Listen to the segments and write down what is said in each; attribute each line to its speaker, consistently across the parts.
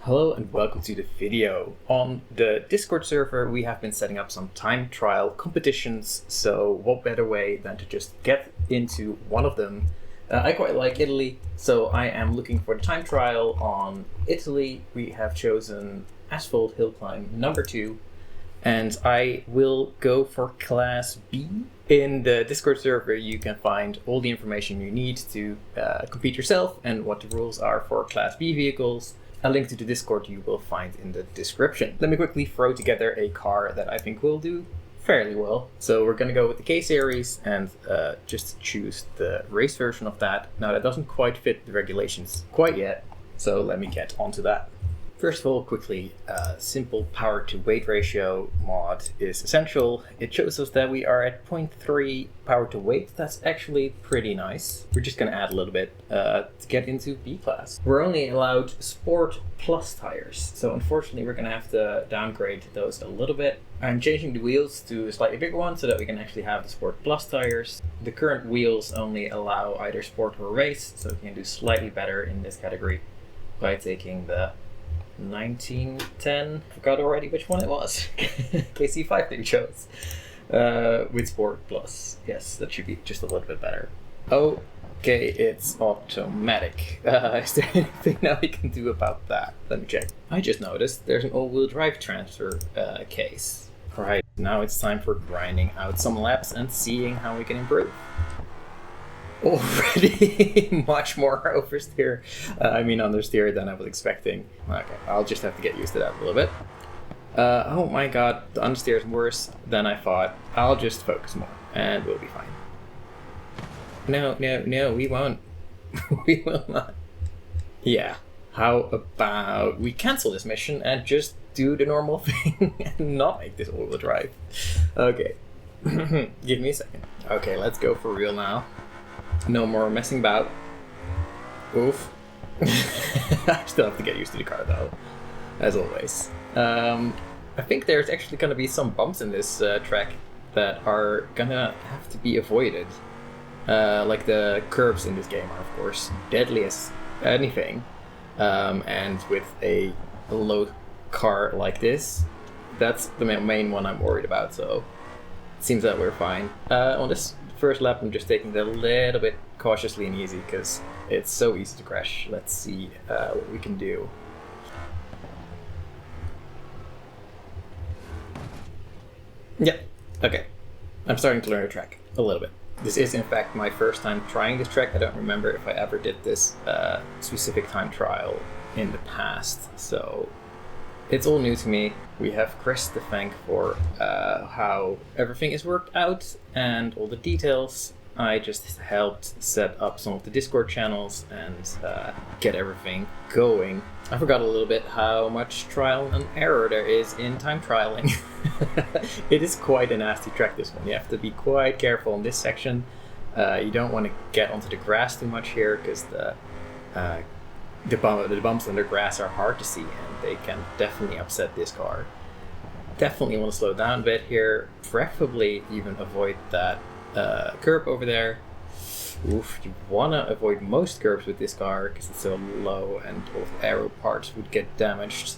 Speaker 1: Hello and welcome to the video. On the Discord server we have been setting up some time trial competitions, so what better way than to just get into one of them. I quite like Italy, so I am looking for the time trial on Italy. We have chosen Asphalt Hillclimb number 2, and I will go for Class B. In the Discord server you can find all the information you need to compete yourself and what the rules are for Class B vehicles. A link to the Discord you will find in the description. Let me quickly throw together a car that I think will do fairly well. So we're going to go with the K series and just choose the race version of that. Now that doesn't quite fit the regulations quite yet, so let me get onto that. First of all, quickly, simple power to weight ratio mod is essential. It shows us that we are at 0.3 power to weight. That's actually pretty nice. We're just going to add a little bit to get into B class. We're only allowed Sport Plus tires, so unfortunately we're going to have to downgrade those a little bit. I'm changing the wheels to a slightly bigger one so that we can actually have the Sport Plus tires. The current wheels only allow either Sport or Race, so we can do slightly better in this category by taking the 1910, forgot already which one it was. KC5 that we chose with Sport Plus. Yes, that should be just a little bit better. Okay, it's automatic. Is there anything now we can do about that? Let me check. I just noticed there's an all-wheel drive transfer case. Right, now it's time for grinding out some laps and seeing how we can improve. Already much more oversteer, understeer than I was expecting. Okay, I'll just have to get used to that a little bit. Oh my god, the understeer is worse than I thought. I'll just focus more and we'll be fine. No, we won't. We will not. Yeah, how about we cancel this mission and just do the normal thing and not make this all-wheel drive. Okay, give me a second. Okay, let's go for real now. No more messing about. Oof. I still have to get used to the car though, as always. I think there's actually going to be some bumps in this track that are gonna have to be avoided. Like the curbs in this game are of course deadly as anything. And with a low car like this, that's the main one I'm worried about, so it seems that we're fine. On this first lap I'm just taking it a little bit cautiously and easy because it's so easy to crash. Let's see what we can do. Yeah, okay. I'm starting to learn the track a little bit. This is in fact my first time trying this track. I don't remember if I ever did this specific time trial in the past, so it's all new to me. We have Chris to thank for how everything is worked out and all the details. I just helped set up some of the Discord channels and get everything going. I forgot a little bit how much trial and error there is in time trialing. It is quite a nasty track, this one. You have to be quite careful in this section. You don't want to get onto the grass too much here because the bumps under grass are hard to see and they can definitely upset this car. Definitely want to slow down a bit here, preferably even avoid that curb over there. Oof, you want to avoid most curbs with this car because it's so low and all of the aero parts would get damaged.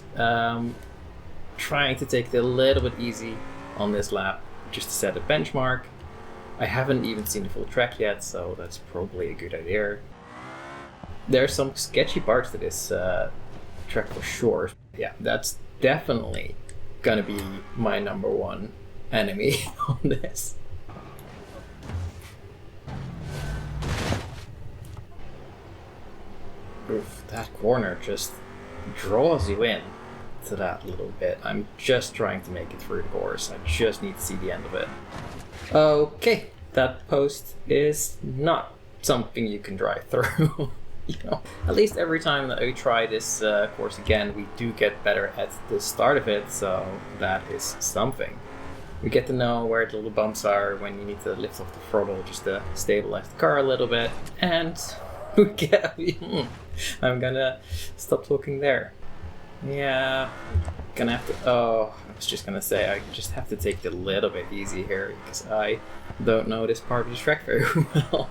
Speaker 1: Trying to take it a little bit easy on this lap just to set a benchmark. I haven't even seen the full track yet, so that's probably a good idea. There's some sketchy parts to this track for sure. Yeah, that's definitely gonna be my number one enemy on this. Oof, that corner just draws you in to that little bit. I'm just trying to make it through the course. I just need to see the end of it. Okay, that post is not something you can drive through. You know, at least every time that we try this course again, we do get better at the start of it, so that is something. We get to know where the little bumps are when you need to lift off the throttle just to stabilize the car a little bit, and we get... I'm gonna stop talking there. Yeah, gonna have to... Oh, I was just gonna say, I just have to take it a little bit easy here because I don't know this part of the track very well.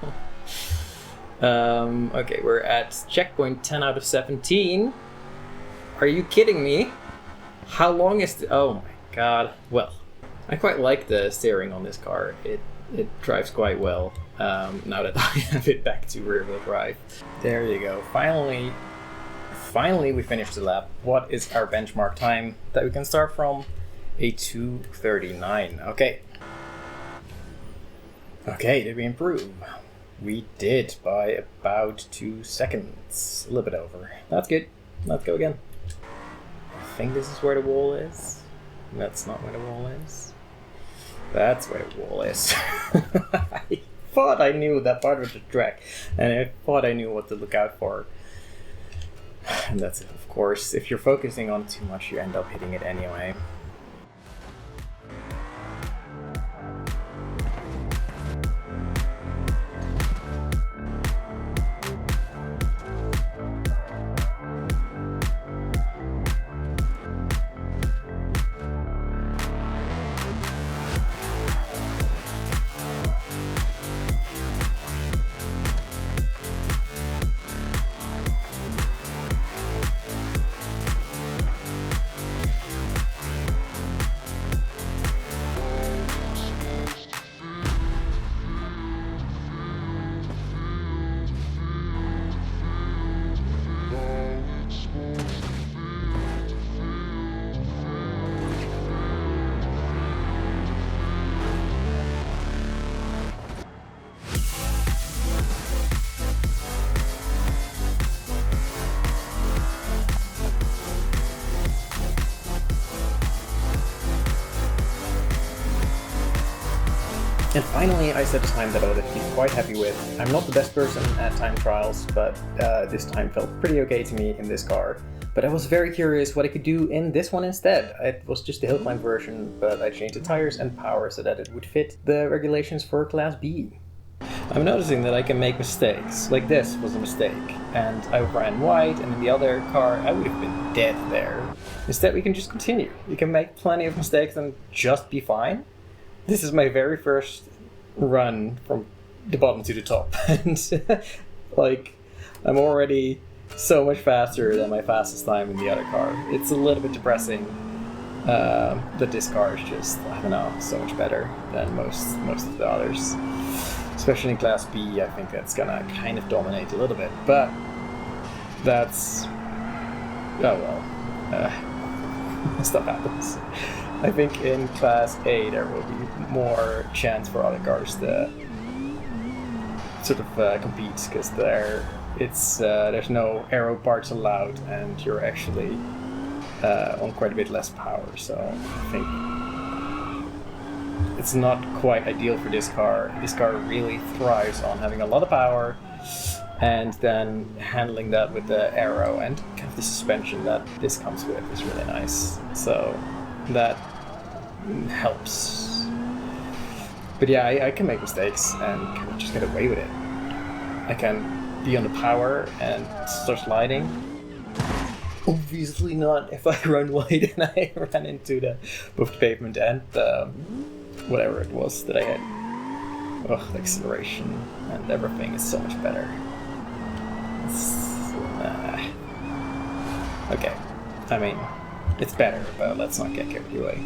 Speaker 1: Okay, we're at checkpoint 10 out of 17. Are you kidding me? How long is the... Oh my god. Well, I quite like the steering on this car. It drives quite well now that I have it back to rear-wheel drive. There you go. Finally we finished the lap. What is our benchmark time that we can start from? A 2:39. Okay. Okay, did we improve? We did by about 2 seconds. A little bit over. That's good. Let's go again. I think this is where the wall is. That's not where the wall is. That's where the wall is. I thought I knew that part of the track, and I thought I knew what to look out for. And that's it, of course. If you're focusing on too much, you end up hitting it anyway. And finally, I set a time that I would be quite happy with. I'm not the best person at time trials, but this time felt pretty okay to me in this car. But I was very curious what I could do in this one instead. It was just the Hillclimb version, but I changed the tires and power so that it would fit the regulations for Class B. I'm noticing that I can make mistakes. Like this was a mistake, and I ran wide, and in the other car I would have been dead there. Instead, we can just continue. We can make plenty of mistakes and just be fine. This is my very first run from the bottom to the top, and like, I'm already so much faster than my fastest time in the other car. It's a little bit depressing that this car is just, I don't know, so much better than most of the others. Especially in Class B, I think that's gonna kind of dominate a little bit, but that's, oh well, stuff happens. I think in Class A there will be more chance for other cars to sort of compete, because there's no aero parts allowed, and you're actually on quite a bit less power. So I think it's not quite ideal for this car. This car really thrives on having a lot of power, and then handling that with the aero and kind of the suspension that this comes with is really nice. So that helps. But yeah, I can make mistakes and kind of just get away with it. I can be on the power and start sliding. Obviously not if I run wide and I ran into both the pavement and whatever it was that I had. Oh, the acceleration and everything is so much better. Okay, I mean, it's better, but let's not get carried away.